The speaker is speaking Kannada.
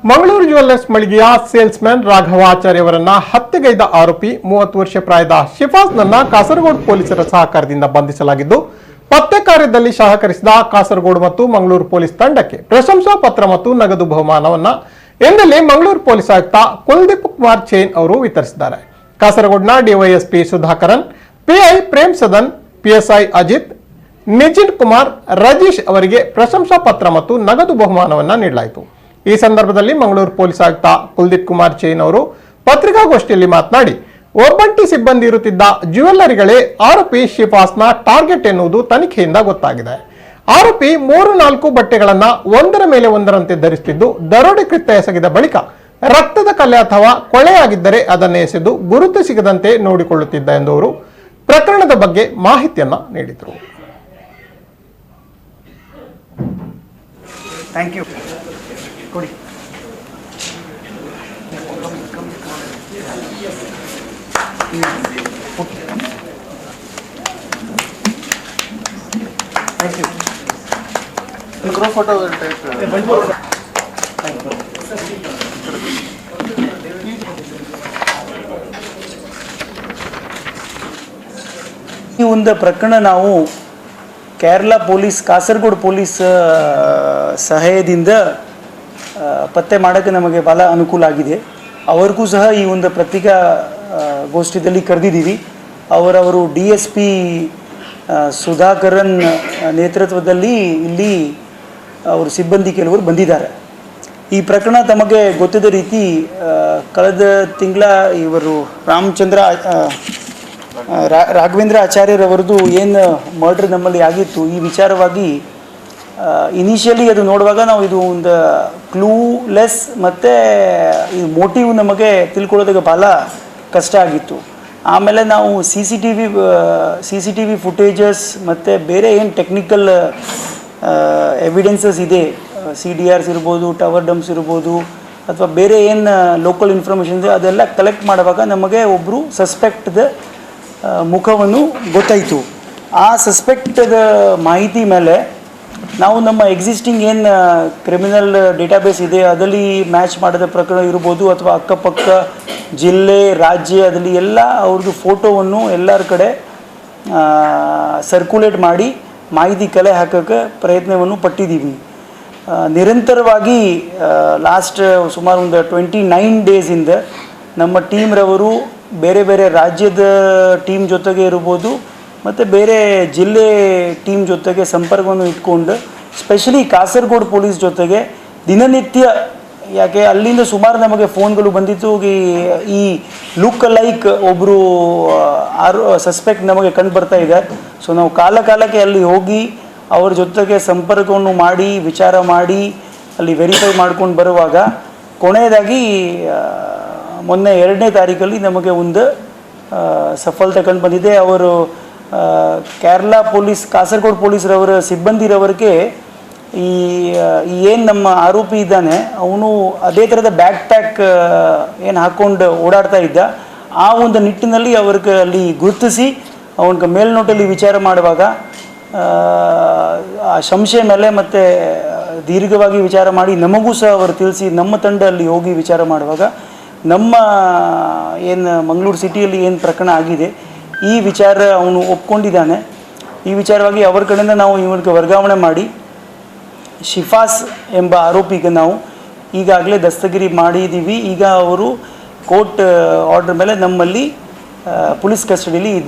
ಮಂಗಳೂರು ಜ್ಯುವೆಲ್ಲರ್ಸ್ ಮಳಿಗೆಯ ಸೇಲ್ಸ್ಮನ್ ರಾಘವಾಚಾರ್ಯವರನ್ನ ಹತ್ಯೆಗೈದ ಆರೋಪಿ 30 ವರ್ಷ ಪ್ರಾಯದ ಶಿಫಾಜ್ನನ್ನ ಕಾಸರಗೋಡು ಪೊಲೀಸರ ಸಹಕಾರದಿಂದ ಬಂಧಿಸಲಾಗಿದ್ದು, ಪತ್ತೆ ಕಾರ್ಯದಲ್ಲಿ ಸಹಕರಿಸಿದ ಕಾಸರಗೋಡು ಮತ್ತು ಮಂಗಳೂರು ಪೊಲೀಸ್ ತಂಡಕ್ಕೆ ಪ್ರಶಂಸಾ ಪತ್ರ ಮತ್ತು ನಗದು ಬಹುಮಾನವನ್ನ ಎಂದಲ್ಲಿ ಮಂಗಳೂರು ಪೊಲೀಸ್ ಆಯುಕ್ತ ಕುಲದೀಪ್ ಕುಮಾರ್ ಚೈನ್ ಅವರು ವಿತರಿಸಿದ್ದಾರೆ. ಕಾಸರಗೋಡಿನ DySP Sudhakaran, PI Prem Sadan, PSI Ajith, Nijin Kumar, Rajeesh ಅವರಿಗೆ ಪ್ರಶಂಸಾ ಪತ್ರ ಮತ್ತು ನಗದು ಬಹುಮಾನವನ್ನ ನೀಡಲಾಯಿತು. ಈ ಸಂದರ್ಭದಲ್ಲಿ ಮಂಗಳೂರು ಪೊಲೀಸ್ ಆಯುಕ್ತ ಕುಲದೀಪ್ ಕುಮಾರ್ ಚೈನ್ ಅವರು ಪತ್ರಿಕಾಗೋಷ್ಠಿಯಲ್ಲಿ ಮಾತನಾಡಿ, ಒಬ್ಬಂಟಿ ಸಿಬ್ಬಂದಿ ಇರುತ್ತಿದ್ದ ಜ್ಯುವೆಲ್ಲರಿಗಳೇ ಆರೋಪಿ ಶಿಫಾಸ್ನ ಟಾರ್ಗೆಟ್ ಎನ್ನುವುದು ತನಿಖೆಯಿಂದ ಗೊತ್ತಾಗಿದೆ. ಆರೋಪಿ 3-4 ಬಟ್ಟೆಗಳನ್ನ ಒಂದರ ಮೇಲೆ ಒಂದರಂತೆ ಧರಿಸುತ್ತಿದ್ದು, ದರೋಡೆ ಕೃತ್ಯ ಎಸಗಿದ ಬಳಿಕ ರಕ್ತದ ಕಲೆ ಅಥವಾ ಕೊಳೆಯಾಗಿದ್ದರೆ ಅದನ್ನು ಎಸೆದು ಗುರುತು ಸಿಗದಂತೆ ನೋಡಿಕೊಳ್ಳುತ್ತಿದ್ದ ಎಂದು ಅವರು ಪ್ರಕರಣದ ಬಗ್ಗೆ ಮಾಹಿತಿಯನ್ನ ನೀಡಿದರು. Thank you. ಕೊಡಿ. Thank you. ಗ್ರೂಪ್ ಫೋಟೋ ಈ ಒಂದು ಪ್ರಕರಣ ನಾವು ಕೇರಳ ಪೊಲೀಸ್, ಕಾಸರಗೋಡು ಪೊಲೀಸ್ ಸಹಾಯದಿಂದ ಪತ್ತೆ ಮಾಡೋಕ್ಕೆ ನಮಗೆ ಭಾಳ ಅನುಕೂಲ ಆಗಿದೆ. ಅವ್ರಿಗೂ ಸಹ ಈ ಒಂದು ಪತ್ರಿಕಾಗೋಷ್ಠಿಯಲ್ಲಿ ಕರೆದಿದ್ದೀವಿ. ಅವರವರು DSP ಸುಧಾಕರನ್ ನೇತೃತ್ವದಲ್ಲಿ ಇಲ್ಲಿ ಅವರು ಸಿಬ್ಬಂದಿ ಕೆಲವರು ಬಂದಿದ್ದಾರೆ. ಈ ಪ್ರಕರಣ ತಮಗೆ ಗೊತ್ತಿದ್ದ ರೀತಿ ಕಳೆದ ತಿಂಗಳ ಇವರು ರಾಘವೇಂದ್ರ ಆಚಾರ್ಯರವರದು ಏನು ಮರ್ಡರ್ ನಮ್ಮಲ್ಲಿ ಆಗಿತ್ತು, ಈ ವಿಚಾರವಾಗಿ ಇನಿಷಿಯಲಿ ಅದು ನೋಡುವಾಗ ನಾವು ಇದು ಒಂದು ಕ್ಲೂಲೆಸ್ ಮತ್ತು ಈ ಮೋಟಿವ್ ನಮಗೆ ತಿಳ್ಕೊಳ್ಳೋದಕ್ಕೆ ಭಾಳ ಕಷ್ಟ ಆಗಿತ್ತು. ಆಮೇಲೆ ನಾವು C C T V footages ಮತ್ತು ಬೇರೆ ಏನು ಟೆಕ್ನಿಕಲ್ ಎವಿಡೆನ್ಸಸ್ ಇದೆ, CDRs ಇರ್ಬೋದು, ಟವರ್ ಡಂಪ್ಸ್ ಇರ್ಬೋದು, ಅಥವಾ ಬೇರೆ ಏನು ಲೋಕಲ್ ಇನ್ಫಾರ್ಮೇಷನ್ ಇದೆ, ಅದೆಲ್ಲ ಕಲೆಕ್ಟ್ ಮಾಡುವಾಗ ನಮಗೆ ಒಬ್ಬರು ಸಸ್ಪೆಕ್ಟ್ದ ಮುಖವನ್ನು ಗೊತ್ತಾಯಿತು. ಆ ಸಸ್ಪೆಕ್ಟದ ಮಾಹಿತಿ ಮೇಲೆ ನಾವು ನಮ್ಮ ಎಕ್ಸಿಸ್ಟಿಂಗ್ ಏನು ಕ್ರಿಮಿನಲ್ ಡೇಟಾಬೇಸ್ ಇದೆ ಅದರಲ್ಲಿ ಮ್ಯಾಚ್ ಮಾಡಿದ ಪ್ರಕರಣ ಇರ್ಬೋದು, ಅಥವಾ ಅಕ್ಕಪಕ್ಕ ಜಿಲ್ಲೆ, ರಾಜ್ಯ, ಅದರಲ್ಲಿ ಎಲ್ಲ ಅವ್ರದ್ದು ಫೋಟೋವನ್ನು ಎಲ್ಲರ ಕಡೆ ಸರ್ಕ್ಯುಲೇಟ್ ಮಾಡಿ ಮಾಹಿತಿ ಕಲೆ ಹಾಕೋಕ್ಕೆ ಪ್ರಯತ್ನವನ್ನು ಪಟ್ಟಿದ್ದೀವಿ. ನಿರಂತರವಾಗಿ ಲಾಸ್ಟ್ ಸುಮಾರು ಒಂದು 29 ಡೇಸಿಂದ ನಮ್ಮ ಟೀಮ್ರವರು ಬೇರೆ ಬೇರೆ ರಾಜ್ಯದ ಟೀಮ್ ಜೊತೆಗೆ ಇರ್ಬೋದು ಮತ್ತು ಬೇರೆ ಜಿಲ್ಲೆ ಟೀಮ್ ಜೊತೆಗೆ ಸಂಪರ್ಕವನ್ನು ಇಟ್ಕೊಂಡು, ಸ್ಪೆಷಲಿ ಕಾಸರಗೋಡು ಪೊಲೀಸ್ ಜೊತೆಗೆ ದಿನನಿತ್ಯ, ಯಾಕೆ ಅಲ್ಲಿಂದ ಸುಮಾರು ನಮಗೆ ಫೋನ್ಗಳು ಬಂದಿತ್ತು, ಈ ಲುಕ್ ಲೈಕ್ ಒಬ್ಬರು ಸಸ್ಪೆಕ್ಟ್ ನಮಗೆ ಕಂಡು ಬರ್ತಾ ಇದೆ. ಸೊ ನಾವು ಕಾಲಕ್ಕೆ ಅಲ್ಲಿ ಹೋಗಿ ಅವ್ರ ಜೊತೆಗೆ ಸಂಪರ್ಕವನ್ನು ಮಾಡಿ ವಿಚಾರ ಮಾಡಿ ಅಲ್ಲಿ ವೆರಿಫೈ ಮಾಡ್ಕೊಂಡು ಬರುವಾಗ ಕೊನೆಯದಾಗಿ ಮೊನ್ನೆ 2ನೇ ತಾರೀಕಲ್ಲಿ ನಮಗೆ ಒಂದು ಸಫಲತೆ ಕಂಡು ಬಂದಿದೆ. ಅವರು ಕೇರಳ ಪೊಲೀಸ್, ಕಾಸರಗೋಡು ಪೊಲೀಸರವರ ಸಿಬ್ಬಂದಿರವರಿಗೆ ಈ ಏನು ನಮ್ಮ ಆರೋಪಿ ಇದ್ದಾನೆ ಅವನು ಅದೇ ಥರದ ಬ್ಯಾಕ್ ಪ್ಯಾಕ್ ಏನು ಹಾಕ್ಕೊಂಡು ಓಡಾಡ್ತಾ ಇದ್ದ, ಆ ಒಂದು ನಿಟ್ಟಿನಲ್ಲಿ ಅವ್ರಿಗೆ ಅಲ್ಲಿ ಗುರುತಿಸಿ ಅವನಿಗೆ ಮೇಲ್ನೋಟಲ್ಲಿ ವಿಚಾರ ಮಾಡುವಾಗ ಆ ಸಂಶಯ ಮೇಲೆ ಮತ್ತು ದೀರ್ಘವಾಗಿ ವಿಚಾರ ಮಾಡಿ ನಮಗೂ ಸಹ ಅವರು ತಿಳಿಸಿ ನಮ್ಮ ತಂಡ ಅಲ್ಲಿ ಹೋಗಿ ವಿಚಾರ ಮಾಡುವಾಗ ನಮ್ಮ ಏನು ಮಂಗಳೂರು ಸಿಟಿಯಲ್ಲಿ ಏನು ಪ್ರಕರಣ ಆಗಿದೆ ಈ ವಿಚಾರ ಅವನು ಒಪ್ಕೊಂಡಿದ್ದಾನೆ. ಈ ವಿಚಾರವಾಗಿ ಅವರ ಕಡೆಯಿಂದ ನಾವು ಇವನಿಗೆ ವರ್ಗಾವಣೆ ಮಾಡಿ ಶಿಫಾಸ್ ಎಂಬ ಆರೋಪಿಗೆ ನಾವು ಈಗಾಗಲೇ ದಸ್ತಗಿರಿ ಮಾಡಿದ್ದೀವಿ. ಈಗ ಅವರು ಕೋರ್ಟ್ ಆರ್ಡರ್ ಮೇಲೆ ನಮ್ಮಲ್ಲಿ ಪೊಲೀಸ್ ಕಸ್ಟಡಿಯಲ್ಲಿ ಇದ್ದಾರೆ.